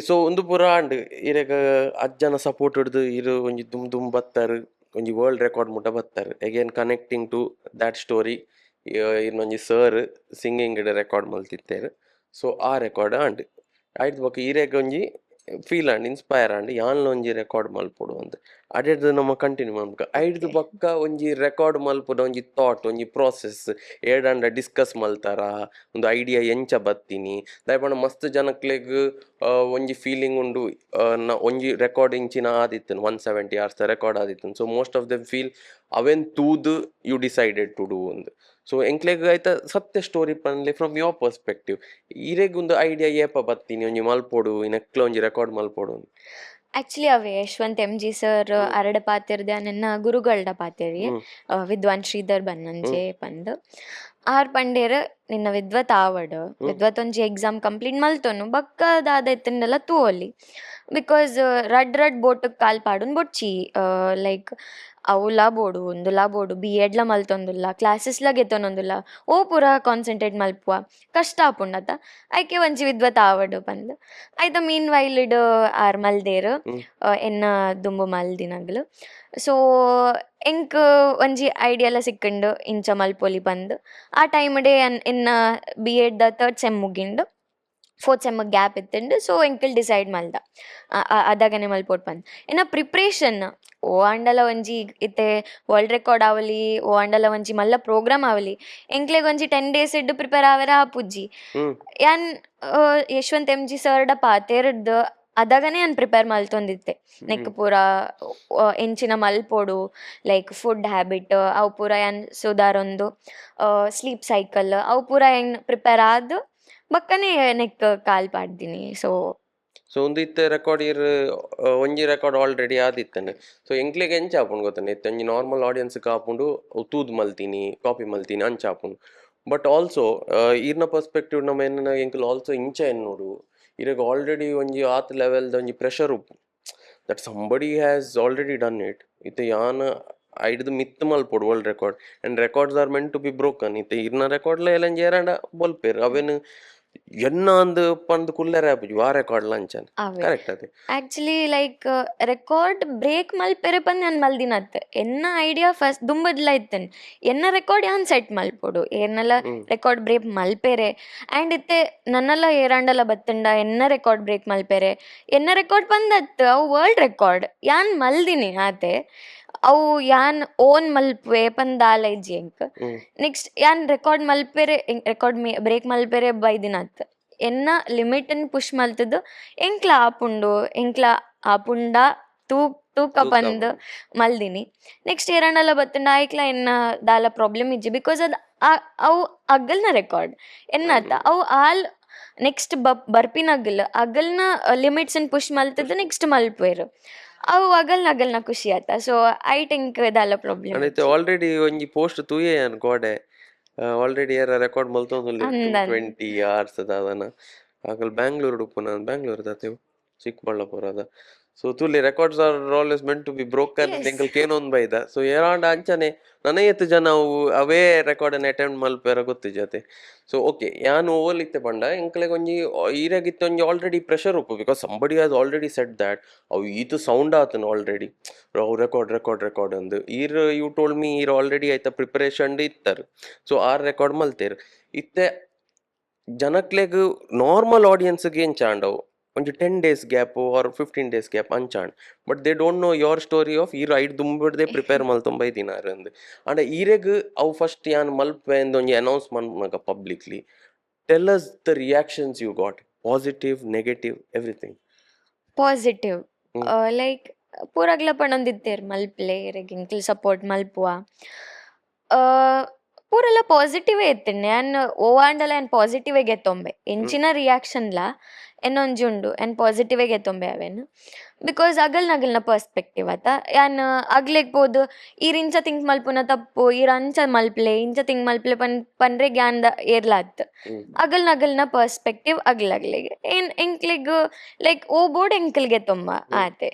So ಉಂದು ಪೂರ and ಇರೆಗ್ ಅಜ್ಜನ ಸಪೋರ್ಟ್ ಹಿಡ್ದು ಇರು ಒಂಜಿ ದುಮ್ ದುಮ್ ಬತ್ತಾರು ಒಂಜಿ ವರ್ಲ್ಡ್ ರೆಕಾರ್ಡ್ ಮುಟ ಬತ್ತಾರು again connecting to that story. ಇನ್ನೊಂಜಿ ಸರ್ ಸಿಂಗಿಂಗ್ ರೆಕಾರ್ಡ್ ಮಲ್ತಿತ್ತೇರು. ಸೊ ಆ ರೆಕಾರ್ಡ್ ಆಂಡ್ ಆಯ್ತು ಬೊಕ ಇರೆಗ್ ಒಂಜಿ ಫೀಲ್ ಆಂಡ್ ಇನ್ಸ್ಪೈರ್ ಆಂಡ್ ಯಾನ್ಲ ಒಂಜಿ ರೆಕಾರ್ಡ್ ಮಲ್ಪೊಡು ಅಂದ್ ಅಡೆಡ್ದು ನಮ ಕಂಟಿನ್ಯೂ ಮನ್ಪುಗ ಐಡ್ದು ಬೊಕ್ಕ ಒಂಜಿ ರೆಕಾರ್ಡ್ ಮಲ್ಪುನ ಒಂಜಿ ಥಾಟ್ ಒಂಜಿ ಪ್ರಾಸೆಸ್ ಏಡಾಂಡ ಡಿಸ್ಕಸ್ ಮಲ್ತಾರ ಒಂದು ಐಡಿಯಾ ಎಂಚ ಬತ್ತಿನಿ ದಾಯಪಂಡ ಮಸ್ತ್ ಜನಕ್ಲೆಗ್ ಒಂಜಿ ಫೀಲಿಂಗ್ ಉಂಡು. ಒಂಜಿ ರೆಕಾರ್ಡ್ ಇಂಚಿನ ಆದಿತ್ತನ್ 170 hours ರೆಕಾರ್ಡ್ ಆದಿತ್ತನ್. So most of them feel ಅವೆನ್ ತೂದು ಯು ಡಿಸೈಡೆಡ್ ಟು ಡೂ ಒಂದು. ಸೊ ಎಂಕ್ಲೆಗ್ ಐತ ಸತ್ಯ ಸ್ಟೋರಿ ಪನ್ಲೆ ಫ್ರಮ್ ಯೋರ್ ಪರ್ಸ್ಪೆಕ್ಟಿವ್ ಇರೆಗ್ ಒಂದು ಐಡಿಯಾ ಏಪ ಬತ್ತೀನಿ ಒಂಜಿ ಮಲ್ಪೊಡು ಇನಕ್ಲ ಒಂಜಿ ರೆಕಾರ್ಡ್ ಮಲ್ಪೊಡು. ಆಕ್ಚುಲಿ ಅವೇ ಯಶವಂತ್ ಎಂ ಜಿ ಸರ್ ಅರಡ ಪಾತೆರ್ದ ನನ್ನ ಗುರುಗಳ್ಡ ಪಾತೆರಿ ವಿದ್ವಾನ್ ಶ್ರೀಧರ್ ಬನ್ನಂಜೆ ಪಂದ್ ಆರ್ ಪಂಡೇರ್ ನಿನ್ನ ವಿದ್ವತ್ ಆವಡ್ ವಿದ್ವತ್ ಒಂಜಿ ಎಕ್ಸಾಮ್ ಕಂಪ್ಲೀಟ್ ಮಲ್ತೊನು ಬಕ್ಕ ದಾದ ಇತ್ತಂಡೆಲ್ಲ ತೂವೊಲಿ ಬಿಕಾಸ್ ರಡ್ ಬೋಟ್ ಕಾಲ್ ಪಾಡುನ್ ಬೊಡ್ಚಿ ಲೈಕ್ ಅವುಲ ಬೋಡು ಒಂದುಲ ಬೋಡು B.Ed ಮಲ್ತೊಂದುಲ್ಲ ಕ್ಲಾಸಸ್ಲ ಗೆತ್ತೊನೊಂದುಲ್ಲ ಓ ಪೂರ ಕಾನ್ಸಂಟ್ರೇಟ್ ಮಲ್ಪುವ ಕಷ್ಟ ಆಪುಂಡತ ಐಕೆ ಒಂಜಿ ವಿದ್ವತ್ ಆವಡ್ ಪಂದ್ ಐತ ಮೀನ್ ವೈಲ್ಡ್ ಆರ್ ಮಲ್ದೇರ್ ಎನ್ನ ದುಂಬು ಮಲ್ದಿನಗ್ಲು. ಸೊ ಎಂಕ್ ಒಂಜಿ ಐಡಿಯಾ ಸಿಕ್ಕಂಡು ಇಂಚ ಮಲ್ಪೊಲಿ ಪಂದ್ ಆ ಟೈಮ್ಡೆ ಎನ್ನ B.Ed 3rd ಸೆಮ್ ಮುಗಿಂಡು 4th ಸೆಮ್ ಗ್ಯಾಪ್ ಇತ್ತಂಡು. ಸೊ ಎಂಕಲ್ ಡಿಸೈಡ್ ಮಲ್ದ ಅದಾಗನೆ ಮಲ್ಪೊಡ್ ಪಂದ್ ಎನ್ನ ಪ್ರಿಪ್ರೇಷನ್ ಓ ಅಂಡಲ ಒಂಜಿ ಇತ್ತೆ ವರ್ಲ್ಡ್ ರೆಕಾರ್ಡ್ ಆವಲಿ ಓ ಅಂಡಲ ಒಂಜಿ ಮಲ್ಲ ಪ್ರೋಗ್ರಾಮ್ ಆವಲಿ ಎಂಕ್ಲೆಗ್ ಒಂಜಿ 10 days ಇಡ್ದು ಪ್ರಿಪೇರ್ ಆವೆರ ಆಪುಜ್ಜಿ. ಯಾನ್ ಯಶವಂತ್ ಎಂ ಜಿ ಸರ್ಡ ಪಾತೆರ್ದ್ ಅದಾಗನೆ ನಾನು ಪ್ರಿಪೇರ್ ಮಲ್ತೊಂದಿತ್ತೆ ನೆಕ್ ಪೂರ ಎಂಚಿನ ಮಲ್ಪೊಡು ಲೈಕ್ ಫುಡ್ ಹ್ಯಾಬಿಟ್ ಅವು ಪೂರ ಯಾನ್ ಸುಧಾರೊಂದು ಸ್ಲೀಪ್ ಸೈಕಲ್ ಅವು ಪೂರ ಹೆಂಗ್ ಪ್ರಿಪೇರ್ ಆದ್ ಬಕ್ಕನೆ ನೆಕ್ ಕಾಲ್ ಪಾಡ್ದಿನಿ. ಸೊ ಒಂದು ಇತ್ತೆ ರೆಕಾರ್ಡ್ ಇರ್ ಒಂಜಿ ರೆಕಾರ್ಡ್ ಆಲ್ರೆಡಿ ಆದಿತ್ತನೆ. ಸೊ ಎಂಕ್ಲೆಗ್ ಎಂಚ ಆಪುಂಡು ಗೊತ್ತನೆ ಇತ್ತೆ ಒಂಜಿ ನಾರ್ಮಲ್ ಆಡಿಯನ್ಸ್ ಆಪುಂಡು ತೂದ್ ಮಲ್ತೀನಿ ಕಾಪಿ ಮಲ್ತೀನಿ ಅಂಚ ಆಪುಂಡು. ಬಟ್ ಆಲ್ಸೋ ಈರ್ನ ಪರ್ಸ್ಪೆಕ್ಟಿವ್ ನಮ್ಮ ಎನ್ನ ಎಂಕಲ್ ಆಲ್ಸೋ ಇಂಚ ಎನ್ನೋಡು ಇರೆಗ್ ಆಲ್ರೆಡಿ ಒಂಜಿ ಆತ್ ಲೆವೆಲ್ದ ಒಂಜಿ ಪ್ರೆಷರ್ ಉಪ್ಪು that somebody has already done it. ಇತ್ತೆ ಯಾನ್ ಐಡ್ದು ಮಿತ್ ಮಲ್ಪೊಡು world record and records are meant to be broken. ಇತ್ತೆ ಇರ್ನ ರೆಕಾರ್ಡ್ಲ ಎಲಂಜಿ ಏರಾಂಡ ಬೊಲ್ಪೇರ್ ಅವೆನ್ ಎನ್ನ ಅಂದ್ ಪಂದ್ ಕುಲ್ಲೆರೆ ಆಪುಜಿ ಆ ರೆಕಾರ್ಡ್ಲ ಅಂಚನೆ ಅವೇ ಕರೆಕ್ಟ್ ಅದೇ ಆಕ್ಚುಲಿ ಲೈಕ್ ರೆಕಾರ್ಡ್ ಬ್ರೇಕ್ ಮಲ್ಪೆರೆ ಪಂದ್ ನಾನು ಮಲ್ದಿನತ್ ಎನ್ನ ಐಡಿಯಾ ಫಸ್ಟ್ ದುಂಬದ್ಲ ಇತ್ತೇನೆ ಎನ್ನ ರೆಕಾರ್ಡ್ ಯಾನ್ ಸೆಟ್ ಮಲ್ಪೊಡು ಏರ್ನೆಲ್ಲ ರೆಕಾರ್ಡ್ ಬ್ರೇಕ್ ಮಲ್ಪೆರೆ ಆ್ಯಂಡ್ ಇತ್ತೆ ನನ್ನೆಲ್ಲ ಏರಾಂಡಲ ಬತ್ತಂಡ ಎನ್ನ ರೆಕಾರ್ಡ್ ಬ್ರೇಕ್ ಮಲ್ಪೆರೆ ಎನ್ನ ರೆಕಾರ್ಡ್ ಪಂದತ್ ಅವು ವರ್ಲ್ಡ್ ರೆಕಾರ್ಡ್ ಯಾನ್ ಮಲ್ದಿನಿ ಆತೆ ಅವು ಯಾನ್ ಓನ್ ಮಲ್ಪೆ ಪಂದಾಲ ಇಜ್ಜಿ ಎಂಕ್ ನೆಕ್ಸ್ಟ್ ಯಾನ್ ರೆಕಾರ್ಡ್ ಮಲ್ಪೆರೆ ರೆಕಾರ್ಡ್ ಬ್ರೇಕ್ ಮಲ್ಪೆರೆ ಬೈದಿನತ್ ಎನ್ನ ಲಿಮಿಟ್ ಪುಷ್ ಮಲ್ತದ್ದು ಎಂಕ್ಲ ಆಪುಂಡ ತೂಕ ಪಂದ್ ಮಲ್ದಿನಿ. ನೆಕ್ಸ್ಟ್ ಏರಂಡಲ ಬತ್ತಂಡ ಆಯ್ಕ್ಲ ಎನ್ನ ದಾಲ ಪ್ರಾಬ್ಲಮ್ ಇಜ್ಜಿ ಬಿಕಾಸ್ ಅದು ಅವು ಅಗಲ್ನ ರೆಕಾರ್ಡ್ ಎನ್ನತ್ತ ಅವು ಆಲ್ ನೆಕ್ಸ್ಟ್ ಬರ್ಪಿನಗಲ್ ಅಗಲ್ನ ಲಿಮಿಟ್ಸ್ ಪುಷ್ ಮಲ್ತದ್ದು ನೆಕ್ಸ್ಟ್ ಮಲ್ಪೇರು ಅವು ಅಗಲ್ನ ಖುಷಿ ಆತ. ಸೊ ಐಟ್ ಎಂಕ್ ದಾಲ ಪ್ರಾಬ್ಲಮ್ ಆಲ್ರೆಡಿ ಒಂಜಿ ಪೋಸ್ಟ್ ತೂಯೆ ಗೋಡೆ ಆಲ್ರೆಡಿ ಏರ ರೆಕಾರ್ಡ್ ಮಲ್ತೊಂದುಲ್ಲೆ 20 hours ದಾದನ ಆಗಲ್ ಬ್ಯಾಂಗ್ಳೂರ್ ಉಪ್ಪುನ ಬ್ಯಾಂಗ್ಳೂರ್ ದಾತೆವು ಚಿಕ್ಕಬಳ್ಳಾಪುರ ಅದ. ಸೊ ತೂಲೆ records are always meant to be broken ಎಂಕಲ್ ಕೇನೊಂದು ಬೈದ. ಸೊ ಏರಾಂಡ ಅಂಚನೆ ನನಯತ್ ಜನ ಅವು ಅವೇ ರೆಕಾರ್ಡ್ ಅನ್ನು ಅಟೆಂಪ್ಟ್ ಮಲ್ಪೇರ ಗೊತ್ತಿಜತೆ. ಸೊ ಓಕೆ ಯಾನು ಓಲಿತ್ತೆ ಪಂಡ ಎಂಕ್ಲೆಗ್ ಒಂಜಿ ಈರಾಗಿತ್ತು ಒಂಜಿ ಆಲ್ರೆಡಿ ಪ್ರೆಷರ್ ಉಪ್ಪು because somebody has already set that ಅವು ಈತು ಸೌಂಡ್ ಆತನು ಆಲ್ರೆಡಿ ರೆಕಾರ್ಡ್ ಅಂದು ಈರ್ ಯು ಟೋಲ್ಡ್ ಮೀ ಈರ್ ಆಲ್ರೆಡಿ ಆಯ್ತಾ ಪ್ರಿಪರೇಷನ್ ಇತ್ತರ್. ಸೊ ಆರ್ ರೆಕಾರ್ಡ್ ಮಲ್ತೇರ್ ಇತ್ತೆ ಜನಕ್ಲೆಗ್ ನಾರ್ಮಲ್ ಆಡಿಯನ್ಸ್ಗೆ ಎಂಚಾಂಡವು ಒಂಜಿ 10 days gap or 15 days gap ಅಂಚಾಂಡ್. But they don't know your story of ಈರ್ ಐಡ್ ದುಂಬಿಡ್ದೆ ಪ್ರಿಪೇರ್ ಮಲ್ತೊಂಬೈ ದಿನಾರ್ ಅಂದ್ ಅಂಡ್ ಈರೆಗ್ ಅವು ಫಸ್ಟ್ ಯಾನ್ ಮಲ್ಪೆ ಅಂದ್ ಒಂಜಿ ಅನೌನ್ಸ್ ಮನ್ಪುನಗ publicly tell us the reactions you got positive negative everything. Positive like ಪೂರಗ್ಲ ಪಣೊಂದಿತ್ತೇರ್ ಮಲ್ಪ್ಲೆ ಇರೆಗ್ ಎಂಕ್ಲ್ ಸಪೋರ್ಟ್ ಮಲ್ಪುವ ಪೂರೆಲ್ಲ ಪಾಸಿಟಿವೇ ಇತ್ತೇನೆ ಯಾನ್ ಓವಾಂಡಲ ಏನ್ ಪಾಸಿಟಿವೇ ಗೆತ್ತೊಂಬೆ ಎಂಚಿನ ರಿಯಾಕ್ಷನ್ಲ ಎನ್ನೊಂಜಿ ಉಂಡು ಏನ್ ಪಾಸಿಟಿವೇ ಗೆತ್ತೊಂಬೆ ಅವೇನು ಬಿಕಾಸ್ ಅಗಲ್ನ ಪರ್ಸ್ಪೆಕ್ಟಿವ್ ಆತ ಯಾನ್ ಅಗ್ಲೆಗ್ ಪೋದು ಈರ್ ಇಂಚ ತಿಂಕ್ ಮಲ್ಪುನ ತಪ್ಪು ಈರ್ ಅಂಚ ಮಲ್ಪ್ಲೆ ಇಂಚ ತಿಂಕ್ ಮಲ್ಪ್ಲೆ ಪನ್ರೆ ಗ್ಯಾನ್ದ ಏರ್ಲಾತ್ ಅಗಲ್ನ ಪರ್ಸ್ಪೆಕ್ಟಿವ್ ಅಗ್ಲೆಗೆ ಏನ್ ಎಂಕ್ಲೆಗ್ ಲೈಕ್ ಓ ಬೋರ್ಡ್ ಎಂಕಲ್ಗೆ ತೊಂಬ ಆತೆ.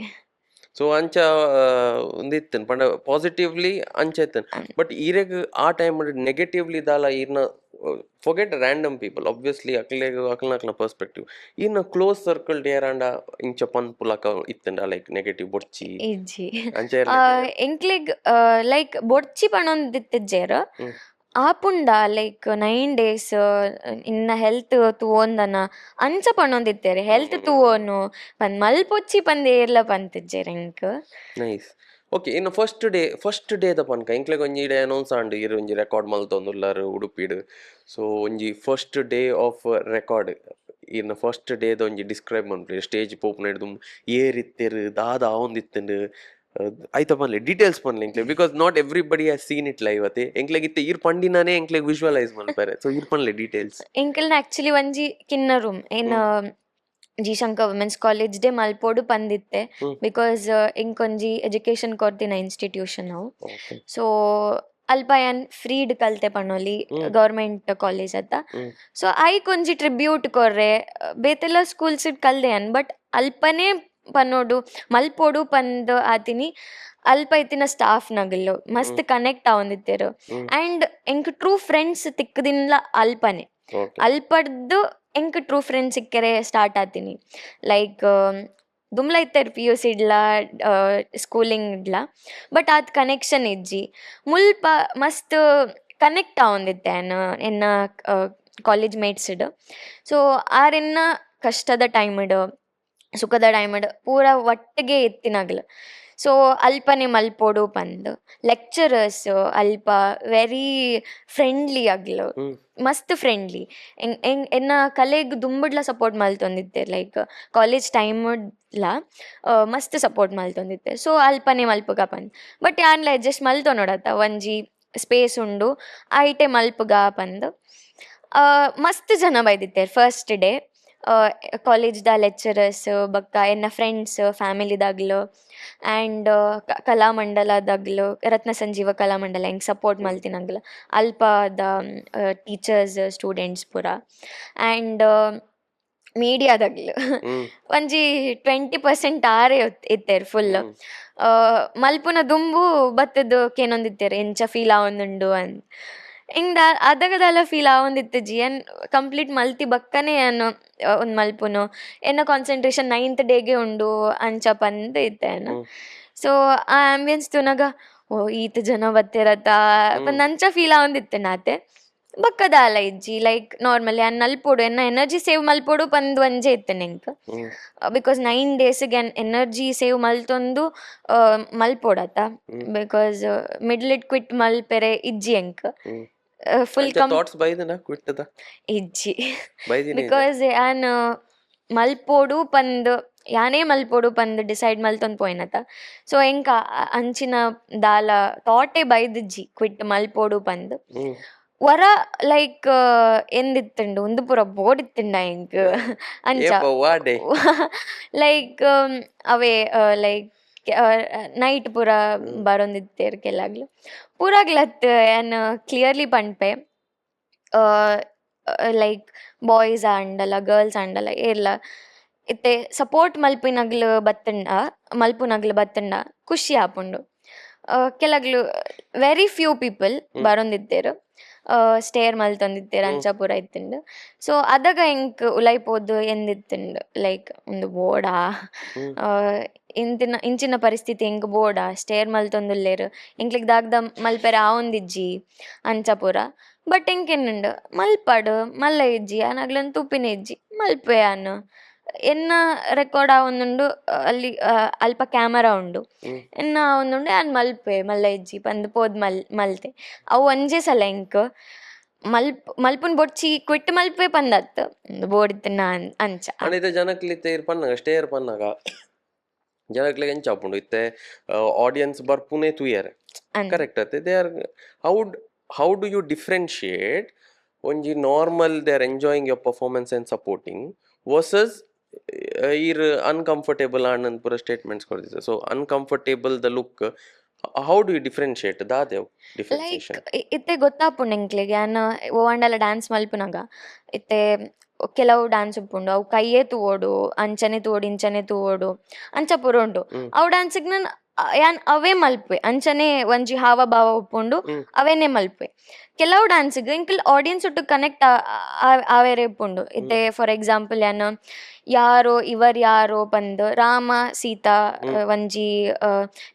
ಸೊ ಅಂಚ ಒಂದಿತ್ತನ್ ಪಂಡ ಪಾಸಿಟಿವ್ಲಿ ಅಂಚ ಇತ್ತನ್ ಬಟ್ ಈರೆಗ್ ಆ ಟೈಮ್ ನೆಗೆಟಿವ್ಲಿ ದಾಲ ಈರ್ನ ಫೊಗೆಟ್ ರ್ಯಾಂಡಮ್ ಪೀಪಲ್ ಆಬ್ವಿಯಸ್ಲಿ ಅಕ್ಲನ ಪರ್ಸ್ಪೆಕ್ಟಿವ್ ಈರ್ನ ಕ್ಲೋಸ್ ಸರ್ಕಲ್ ಡೇರಾಂಡ ಇಂಚ ಪನ್ ಪುಲಕ ಇತ್ತಂಡ ಲೈಕ್ ನೆಗೆಟಿವ್ ಬೊಡ್ಚಿ ಇಜ್ಜಿ ಅಂಚ ಎಂಕ್ಲೆಗ್ ಲೈಕ್ ಬೊಡ್ಚಿ ಪಣೊಂದಿತ್ತಿಜ್ಜೇರ್ ಆಪುಂಡ ಲೈಕ್ 9 days ಇನ್ನ ಹೆಲ್ತ್ ತೂವೊಂದನ ಅಂಚ ಪಣೊಂದಿತ್ತೇರೆ ಹೆಲ್ತ್ ತೂವೋನು ಪಂದ್ ಮಲ್ಪೊಚ್ಚಿ ಪಂದ್ ಏರ್ಲ ಪಂತಿಜ್ಜೇರ್ ಎಂಕ್ ನೈಸ್ ಓಕೆ ಇನ್ನು ಫಸ್ಟ್ ಡೇದ ಪನ್ಕ ಇಂಕ್ಲೆಗ್ ಒಂಜಿ ಇಡೆ ಅನೌನ್ಸ್ ಆಂಡ್ ಇರು ಒಂಜಿ ರೆಕಾರ್ಡ್ ಮಲ್ತೊಂದುಲ್ಲಾರು ಉಡುಪಿಡ್ ಸೊ ಒಂಜಿ ಫಸ್ಟ್ ಡೇ ಆಫ್ ರೆಕಾರ್ಡ್ ಇನ್ನು ಫಸ್ಟ್ ಡೇದ ಒಂಜಿ ಡಿಸ್ಕ್ರೈಬ್ ಮನ್ಪುಲಿ ಸ್ಟೇಜ್ ಪೋಪುನ ಹಿಡ್ದು ಏರಿತ್ತೆರು ದಾದ ಆವೊಂದಿತ್ತಂಡು ಆಯ್ತಾ ಪನ್ಲೆ ಡೀಟೇಲ್ಸ್ ಪನ್ಲೆ ಎಂಕ್ಲೆ because not everybody has seen it live ಅತೆ ಎಂಕ್ಲೆಗ್ ಇತ್ತೆ ಈರ್ ಪಂಡಿನಾನೇ ಎಂಕ್ಲೆಗ್ ವಿಜುವಲೈಸ್ ಮಲ್ಪರೆ ಸೊ ಈರ್ ಪನ್ಲೆ ಡೀಟೇಲ್ಸ್ ಎಂಕಲ್ನ ಆಕ್ಚುಲಿ ಒಂಜಿ ಕಿನ್ನ ರೂಮ್ ಏನ್ G Shankar women's college day ಮಲ್ಪೋಡು ಪಂದಿತ್ತೆ ಬಿಕಾಸ್ ಇಂಕೊಂಜಿ ಎಜುಕೇಶನ್ ಕೊರ್ತಿನ ಇನ್ಸ್ಟಿಟ್ಯೂಷನ್ ಅವು ಸೊ ಅಲ್ಪ ಯಾನ್ ಫ್ರೀಡ್ ಕಲ್ತೆ ಪನೊಲಿ ಗೌರ್ಮೆಂಟ್ ಕಾಲೇಜ್ ಅತ್ತ ಸೊ ಐಕೊಂಜಿ ಟ್ರಿಬ್ಯೂಟ್ ಕೊರ್ರೆ ಬೇತೆಲ್ಲ ಸ್ಕೂಲ್ಸ್ ಕಲ್ದೆ ಅನ್ ಬಟ್ ಅಲ್ಪನೇ ಪನ್ನೋಡು ಮಲ್ಪೋಡು ಪಂದ್ ಆತಿನಿ ಅಲ್ಪ ಇತ್ತಿನ ಸ್ಟಾಫ್ ನಗಲು ಮಸ್ತ್ ಕನೆಕ್ಟ್ ಆವೊಂದಿತ್ತೇರು ಅಂಡ್ ಎಂಕ್ ಟ್ರೂ ಫ್ರೆಂಡ್ಸ್ ತಿಕ್ಕದಿನ್ಲ ಅಲ್ಪನೆ ಅಲ್ಪಡ್ದು ಎಂಕ್ ಟ್ರೂ ಫ್ರೆಂಡ್ಸ್ ಸಿಕ್ಕರೆ ಸ್ಟಾರ್ಟ್ ಆತೀನಿ ಲೈಕ್ ದುಮ್ಲ ಇತ್ತಾರೆ P U C idli schooling idli but ಆದ್ ಕನೆಕ್ಷನ್ ಇಜ್ಜಿ ಮುಲ್ಪ ಮಸ್ತ್ ಕನೆಕ್ಟ್ ಆವೊಂದಿತ್ತೆ ಎನ್ನ ಕಾಲೇಜ್ ಮೇಟ್ಸ್ ಇಡ್ ಸೊ ಆರೆನ್ನ ಕಷ್ಟದ ಟೈಮ್ ಇಡ್ ಸುಖದ ಟೈಮ್ ಇಡ್ ಪೂರ ಒಟ್ಟಿಗೆ ಎತ್ತಿನಾಗ್ಲು ಸೊ ಅಲ್ಪನೆ ಮಲ್ಪೋಡು ಪಂದ್ ಲೆಕ್ಚರರ್ಸ್ ಅಲ್ಪ ವೆರಿ ಫ್ರೆಂಡ್ಲಿ ಆಗ್ಲು ಮಸ್ತ್ ಫ್ರೆಂಡ್ಲಿ ಎನ್ನ ಕಲೆಗ್ ದುಂಬುಡ್ಲ ಸಪೋರ್ಟ್ ಮಲ್ತೊಂದಿತ್ತೆ ಲೈಕ್ ಕಾಲೇಜ್ ಟೈಮ್ಲ ಮಸ್ತ್ ಸಪೋರ್ಟ್ ಮಲ್ತೊಂದಿತ್ತೆ ಸೊ ಅಲ್ಪನೆ ಮಲ್ಪುಗ ಪಂದ್ ಬಟ್ ಯಾನ್ಲ ಅಡ್ಜಸ್ಟ್ ಮಲ್ತೊನೋಡತ್ತ ಒಂಜಿ ಸ್ಪೇಸ್ ಉಂಡು ಐಟೆ ಮಲ್ಪುಗ ಪಂದ್ ಮಸ್ತ್ ಜನ ಬೈದಿತ್ತೇರ್ ಫಸ್ಟ್ ಡೇ ಕಾಲೇಜ್ದ ಲೆಕ್ಚರರ್ಸ್ ಬಕ್ಕ ಎನ್ನ ಫ್ರೆಂಡ್ಸ್ ಫ್ಯಾಮಿಲಿದಾಗ್ಲು ಆ್ಯಂಡ್ ಕಲಾಮಂಡಲದಾಗ್ಲು ರತ್ನ ಸಂಜೀವ ಕಲಾಮಂಡಲ ಹೆಂಗೆ ಸಪೋರ್ಟ್ ಮಲ್ತಿನಂಗ್ಲ ಅಲ್ಪದ ಟೀಚರ್ಸ್ ಸ್ಟೂಡೆಂಟ್ಸ್ ಪೂರ ಆ್ಯಂಡ್ ಮೀಡಿಯಾದಾಗ್ಲು ಒಂಜಿ 20% ಆರೆ ಇತ್ತೇರು ಫುಲ್ ಮಲ್ಪುನ ದುಂಬು ಬತ್ತದು ಕೇನೊಂದಿತ್ತೇರು ಎಂಚ ಫೀಲ್ ಆವೊಂದುಂಡು ಅಂತ ಹಿಂಗ ಅದಗದಲ್ಲ ಫೀಲ್ ಆವೊಂದಿತ್ತು ಜಿ ಏನ್ ಕಂಪ್ಲೀಟ್ ಮಲ್ತಿ ಬಕ್ಕನೆ ಏನು ಒಂದು ಮಲ್ಪುನು ಎನ್ನ ಕಾನ್ಸಂಟ್ರೇಷನ್ 9th ಡೇಗೆ ಉಂಡು ಅಂಚ ಪಂದ್ ಇತ್ತೇನು ಸೊ ಆ ಆಂಬಿಯನ್ಸ್ ತುನಗ ಓ ಈತ ಜನ ಬತ್ತಿರತ್ತ ಪಂದ್ ಅಂಚ ಫೀಲ್ ಆವೊಂದಿತ್ತೆ ನಾತೆ ಬಕ್ಕದ ಅಲ್ಲ ಇಜ್ಜಿ ಲೈಕ್ ನಾರ್ಮಲಿ ಅನ್ ಮಲ್ಪೋಡು ಎನ್ನ ಎನರ್ಜಿ ಸೇವ್ ಮಲ್ಪೋಡು ಪಂದ್ ಒಂಜೆ ಇತ್ತೆ ನೆಂಕ್ ಬಿಕಾಸ್ 9 daysಗೆ ಎನರ್ಜಿ ಸೇವ್ ಮಲ್ತೊಂದು ಮಲ್ಪೋಡತ್ತ ಬಿಕಾಸ್ ಮಿಡ್ಲ್ ಇಟ್ ಕ್ವಿಟ್ ಮಲ್ಪೆರೆ ಇಜ್ಜಿ ಎಂಕ್ ಫುಲ್ ಥಾಟ್ಸ್ ಬೈದನ ಕ್ವಿಟ್ಟದ ಇಜ್ಜಿ ಬಿಕಾಸ್ ಯಾನ್ ಮಲ್ಪೋಡು ಪಂದ್ ಯಾನೇ ಮಲ್ಪೋಡು ಪಂದ್ ಡಿಸೈಡ್ ಮಲ್ತೊಂದು ಪೋಯ್ನತ ಸೊ ಎಂಕ ಅಂಚಿನ ದಾಲ ಥಾಟೇ ಬೈದಿಜ್ಜಿ ಕ್ವಿಟ್ ಮಲ್ಪೋಡು ಪಂದ್ ವರ ಲೈಕ್ ಎಂದಿತ್ತುಂಡು ಒಂದು ಪೂರ ಬೋರ್ಡ್ ಇತ್ತುಂಡ ಎಂಕ್ ಅಂಚ ಲೈಕ್ ಅವೇ ಲೈಕ್ ನೈಟ್ ಪೂರ ಬರೊಂದಿತ್ತೇರ್ ಕೆಲಗ್ಲು ಪೂರಾಗ್ಲತ್ ಏನ್ ಕ್ಲಿಯರ್ಲಿ ಪನ್ಪೆ ಲೈಕ್ ಬಾಯ್ಸ್ ಆಂಡಲ ಗರ್ಲ್ಸ್ ಆಂಡಲ ಏರ್ಲ ಇತ್ತೆ ಸಪೋರ್ಟ್ ಮಲ್ಪುನಗ್ಲು ಬತ್ತುಂಡ ಖುಷಿ ಆಪುಂಡು ಕೆಲಗ್ಲು ವೆರಿ ಫ್ಯೂ ಪೀಪಲ್ ಬರೊಂದಿತ್ತೇರು ಸ್ಟೇರ್ ಮಲ್ತೊಂದಿತ್ತೇರು ಅಂಚ ಪೂರ ಇತ್ತುಂಡು ಸೊ ಅದಾಗ ಎಂಕ್ ಉಲೈಪೋದು ಎಂದಿತ್ತುಂಡು ಲೈಕ್ ಒಂದು ಬೋಡಾ ಇಂಚಿನ ಪರಿಸ್ಥಿತಿ ಎಂಕ್ ಬೋಡಾ ಸ್ಟೇರ್ ಮಲ್ತೊಂದುಲ್ಲೇರು ಎಂಕ್ಲಿಗ್ ದಾಗ್ದ ಮಲ್ಪೆರೆ ಆವೊಂದಿಜ್ಜಿ ಅಂಚ ಪೂರ ಬಟ್ ಎಂಕೆನ್ನುಂಡು ಮಲ್ಪಡು ಮಲ್ಲ ಇಜ್ಜಿ ಅನಾಗ್ಲನ್ ತುಪ್ಪಿನ ಇಜ್ಜಿ ಮಲ್ಪೆ ಅನ್ನು ಎನ್ನ ರೆಕಾರ್ಡ್ ಆವೊಂದುಂಡು ಅಲ್ಲಿ ಅಲ್ಪ ಕ್ಯಾಮರಾ ಉಂಡು ಎನ್ನ ಆವೊಂದುಂಡು ಯಾನ್ ಮಲ್ಪೆ ಮಲ್ಲ ಇಜ್ಜಿ ಪಂದ್ ಪೋದ್ ಮಲ್ತೆ ಅವು ಒಂಜೇ ಸಲ ಎಂಕ್ ಮಲ್ಪುನ್ ಬೊಡ್ಚಿ ಕ್ವಿಟ್ ಮಲ್ಪೆ ಪಂದತ್ ಬೋಡಿತ್ತಿನ ಅಂಚ ಜನಕ್ಲಿತ್ತೆ ಪನ್ನಾಗ ಸ್ಟೇರ್ ಪನ್ನಾಗ ಜನಕ್ಲೆಗ್ ಎಂಚ ಆಪುಂಡು ಇತ್ತೆ ಆಡಿಯನ್ಸ್ ಬರ್ಪುನೆ ತುಯರೆ ಕರೆಕ್ಟ್ ಅತ್ತೆ they are how do you differentiate ಒಂಜಿ normal they are enjoying your performance and supporting versus ಈರ್ ಅನ್ಕಂಫರ್ಟೇಬಲ್ ಆಂಡ್ ಪೂರ ಸ್ಟೇಟ್ಮೆಂಟ್ಸ್ ಕೊಡ್ತಿದ್ದೆ so uncomfortable the look how do you differentiate ದಾದೇವ್ ಡಿಫ್ರೆನ್ಸಿಯೇಷನ್ ಇತ್ತೆ ಗೊತ್ತಾಪುಂಡು ಎಂಕ್ಲೆಗ್ ಯಾನ್ ಓವಾಂಡಲ ಡ್ಯಾನ್ಸ್ ಮಲ್ಪುನಾಗ ಇತ್ತೆ ಕೆಲವು ಡ್ಯಾನ್ಸ್ ಉಪ್ಪುಂಡು ಅವು ಕೈಯೇ ತೂವೋಡು ಅಂಚನೆ ತೂವೋಡು ಇಂಚನೆ ತೂವೋಡು ಅಂಚ ಪೂರ ಉಂಡು. ಅವು ಡ್ಯಾನ್ಸಿಗೆ ನಾನು ಯಾನ್ ಅವೇ ಮಲ್ಪೆ ಅಂಚನೆ ಒಂಜಿ ಹಾವ ಭಾವ ಉಪ್ಪುಂಡು ಅವೇನೇ ಮಲ್ಪೆ. ಕೆಲವು ಡ್ಯಾನ್ಸಿಗೆ ಇಂಕಲ್ ಆಡಿಯನ್ಸ್ ಒಟ್ಟು ಕನೆಕ್ಟ್ ಆವೇರೆ ಉಪ್ಪುಂಡು. ಇತ್ತೆ ಫಾರ್ ಎಕ್ಸಾಂಪಲ್ ಯಾನ್ ಯಾರೋ ಇವರ್ ಯಾರೋ ಪಂದ್ ರಾಮ ಸೀತಾ ಒಂಜಿ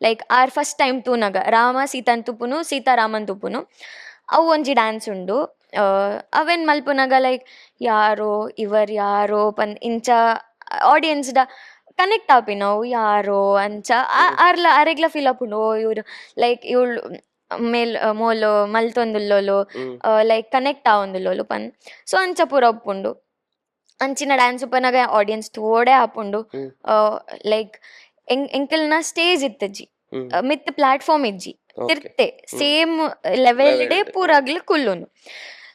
ಲೈಕ್ ಆರ್ ಫಸ್ಟ್ ಟೈಮ್ ತೂನಗ ರಾಮ ಸೀತಾನ್ ತುಪ್ಪುನು ಸೀತಾ ರಾಮನ್ ತುಪ್ಪುನು ಅವು ಒಂಜಿ ಡ್ಯಾನ್ಸ್ ಉಂಡು. ಅವೇನ್ ಮಲ್ಪುನಗ ಲೈಕ್ ಯಾರೋ ಇವರ್ ಯಾರೋ ಪಂದ್ ಇಂಚ ಆಡಿಯನ್ಸ್ ದ ಕನೆಕ್ಟ್ ಆಪಿ ನಾವು ಯಾರೋ ಅಂಚ ಆರ್ಲ ಅರೆಗ್ಲ ಫೀಲ್ ಆಪುಂಡು ಓ ಇವ್ರು ಲೈಕ್ ಇವಳು ಮೋಲು ಮಲ್ತೊಂದುಲ್ಲೋಲು ಲೈಕ್ ಕನೆಕ್ಟ್ ಆವೊಂದುಲ್ಲೋಲು ಪಂದ್ ಸೊ ಅಂಚ ಪೂರ ಉಪ್ಪುಂಡು. ಅಂಚಿನ ಡ್ಯಾನ್ಸ್ ಉಪ್ಪನಾಗ ಆಡಿಯನ್ಸ್ ತೋಡೆ ಆಪುಂಡು. ಲೈಕ್ ಎಂಕಲ್ನ ಸ್ಟೇಜ್ ಇತ್ತಜ್ಜಿ ಮಿತ್ ಪ್ಲಾಟ್ಫಾರ್ಮ್ ಇಜ್ಜಿ ತಿರ್ತೆ ಸೇಮ್ ಲೆವೆಲ್ ಡೇ ಪೂರಾಗ್ಲಿ ಕುಲ್ಲುನು.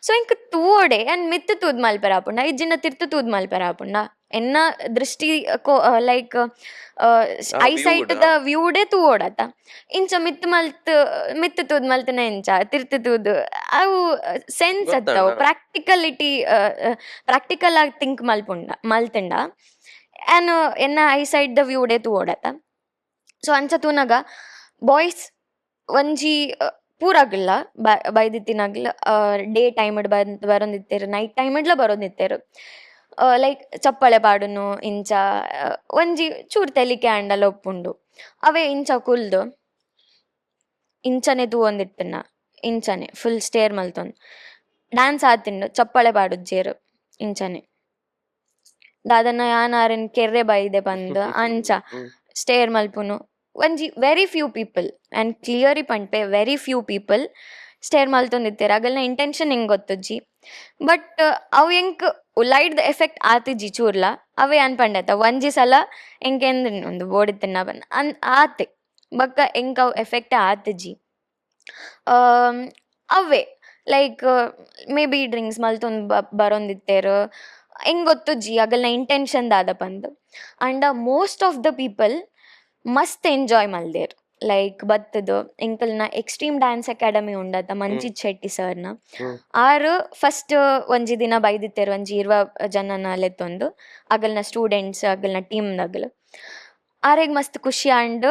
ಸೊ ಇಂಕ ತೂವೋಡೆ ಅಂಡ್ ಮಿತ್ ತೂದ್ ಮಲ್ಪೆರ ಆಪುಂಡ ಇಜ್ಜಿನ ತಿರ್ತು ತೂದ್ ಮಲ್ಪೆರ ಆಪುಂಡ ಎನ್ನ ದೃಷ್ಟಿ ಲೈಕ್ ಐಸೈಟ್ ದ ವ್ಯೂಡೆ ತೂವೋಡತ ಇಂಚ ಮಿತ್ ತೂದ್ ಮಲ್ತನ ಇಂಚ ತಿರ್ತು ತೂದ್ ಅವು ಸೆನ್ಸ್ ಅತ್ತವು ಪ್ರಾಕ್ಟಿಕಲ್ ಆಗಿ ಥಿಂಕ್ ಮಲ್ತಂಡ ಆ್ಯನ್ ಎನ್ನ ಐಸೈಟ್ ದ ವ್ಯೂಡೆ ತೂವೋಡತ. ಸೊ ಅಂಚ ತೂನಗ ಬಾಯ್ಸ್ ಒಂಜಿ ಪೂರಾಗಿಲ್ಲ ಬೈದಿತ್ತಿನಾಗ್ಲ ಡೇ ಟೈಮಡ್ ಬರೋಂದಿತ್ತೇರು ನೈಟ್ ಟೈಮಡ್ಲ ಬರೋಂದಿತ್ತೇರು ಲೈಕ್ ಚಪ್ಪಳೆ ಪಾಡುನು ಇಂಚ ಒಂಜಿ ಚೂರು ತೆಲಿಕೆ ಆಂಡಲ ಒಪ್ಪುಂಡು ಅವೇ ಇಂಚ ಕುಲ್ದು ಇಂಚನೆ ತೂವೊಂದಿಟ್ಟನ ಇಂಚನೆ ಫುಲ್ ಸ್ಟೇರ್ ಮಲ್ತೊಂದು ಡ್ಯಾನ್ಸ್ ಆತಿಂಡು ಚಪ್ಪಳೆ ಪಾಡುಜ್ಜೇರು ಇಂಚನೆ ದಾದನ ಯಾನಾರನ್ ಕೆರ್ರೆ ಬೈದೆ ಬಂದು ಅಂಚ ಸ್ಟೇರ್ ಮಲ್ಪುನು ಒಂಜಿ very few people and clearly ಪಂಡ್ಪೆ ವೆರಿ ಫ್ಯೂ ಪೀಪಲ್ ಸ್ಟೇರ್ ಮಲ್ತೊಂದಿತ್ತೇರು ಅಗಲ್ನ ಇಂಟೆನ್ಷನ್ ಹೆಂಗೆ ಗೊತ್ತಜ್ಜಿ. ಬಟ್ ಅವು ಹೆಂಗೆ ಉಲೈಡ್ ಎಫೆಕ್ಟ್ ಆತಿಜ್ಜಿ ಚೂರ್ಲ ಅವೇ ಅನ್ಪಂಡತ ಒಂಜಿ ಸಲ ಹೆಂಗೆ ಒಂದು ಬೋಡಿತ್ತನ್ನ ಬಂದು ಆತೆ ಬಕ್ಕ ಹೆಂಗೆ ಅವು ಎಫೆಕ್ಟ್ ಆತಿಜ್ಜಿ. ಅವೇ ಲೈಕ್ ಮೇ ಬಿ ಡ್ರಿಂಕ್ಸ್ ಮಲ್ತೊಂದು ಬರೋಂದಿತ್ತೇರು ಹೆಂಗೆ ಗೊತ್ತಜ್ಜಿ ಅಗಲ್ನ ಇಂಟೆನ್ಷನ್ ದಾದ ಬಂದು and most of the people ಮಸ್ತ್ ಎಂಜಾಯ್ ಮಲ್ದೇರು. ಲೈಕ್ ಬತ್ತದು ಎಂಕಲ್ನ ಎಕ್ಸ್ಟ್ರೀಮ್ ಡ್ಯಾನ್ಸ್ ಅಕಾಡೆಮಿ ಉಂಡತ ಮಂಜಿತ್ ಶೆಟ್ಟಿ ಸರ್ನ ಆರು ಫಸ್ಟ್ ಒಂಜಿ ದಿನ ಬೈದಿತ್ತೇರು ಒಂಜಿ 20 ಜನನ ಲೆತ್ತೊಂದು ಅಗಲ್ನ ಸ್ಟೂಡೆಂಟ್ಸ್ ಅಗಲ್ನ ಟೀಮ್ನಗಲ್ ಆರೆಗ್ ಮಸ್ತ್ ಖುಷಿ ಆಂಡ್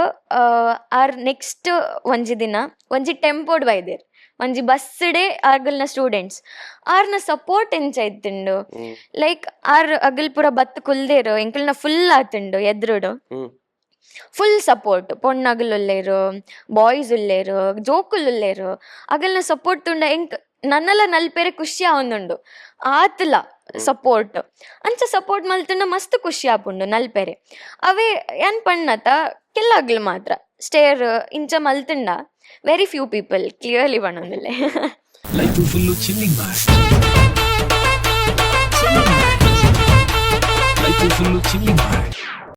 ಆರ್ ನೆಕ್ಸ್ಟ್ ಒಂಜಿ ದಿನ ಒಂಜಿ ಟೆಂಪೋಡ್ ಬೈದೇರು ಒಂಜಿ ಬಸ್ ಡೇ ಅಗಲ್ನ ಸ್ಟೂಡೆಂಟ್ಸ್ ಆರ್ನ ಸಪೋರ್ಟ್ ಎಂಚ ಇತ್ತುಂಡು ಲೈಕ್ ಆರ್ ಅಗಲ್ ಪೂರ ಬತ್ ಕುಲ್ದೇರು ಎಂಕಲ್ನ ಫುಲ್ ಆತುಂಡು ಎದ್ರುಡು ಫುಲ್ ಸಪೋರ್ಟ್ ಪೊಣ್ಣಗಲ್ ಉಲ್ಲೇರು ಬಾಯ್ಸ್ ಉಲ್ಲೇರು ಜೋಕುಲ್ ಉಲ್ಲೇರು ಅಗಲ್ನ ಸಪೋರ್ಟ್ ತುಂಡ ಎಂಕ್ ನನ್ನಲ ನಲ್ಪೇರೆ ಖುಷಿ ಆವೊಂದುಂಡು ಆತಲ ಸಪೋರ್ಟ್ ಅಂಚ ಸಪೋರ್ಟ್ ಮಲ್ತುಂಡ ಮಸ್ತ್ ಖುಷಿ ಆಪುಂಡು ನಲ್ಪೇರೆ ಅವೇ ಏನ್ ಪಣ್ಣತ ಕೆಲ್ಲಾಗ್ಲು ಮಾತ್ರ ಸ್ಟೇರ್ ಇಂಚ ಮಲ್ತುಂಡ ವೆರಿ ಫ್ಯೂ ಪೀಪಲ್ ಕ್ಲಿಯರ್ಲಿ ಬಣ್ಣೊಂದಿಲ್ಲೆ ಲೈಫ್ ಫುಲ್ಲು ಚಿಲ್ಲಿಂಗ್ ಮಾಡ್ ಲೈಫ್ ಫುಲ್ಲು ಚಿಲ್ಲಿಂಗ್ ಮಾಡ್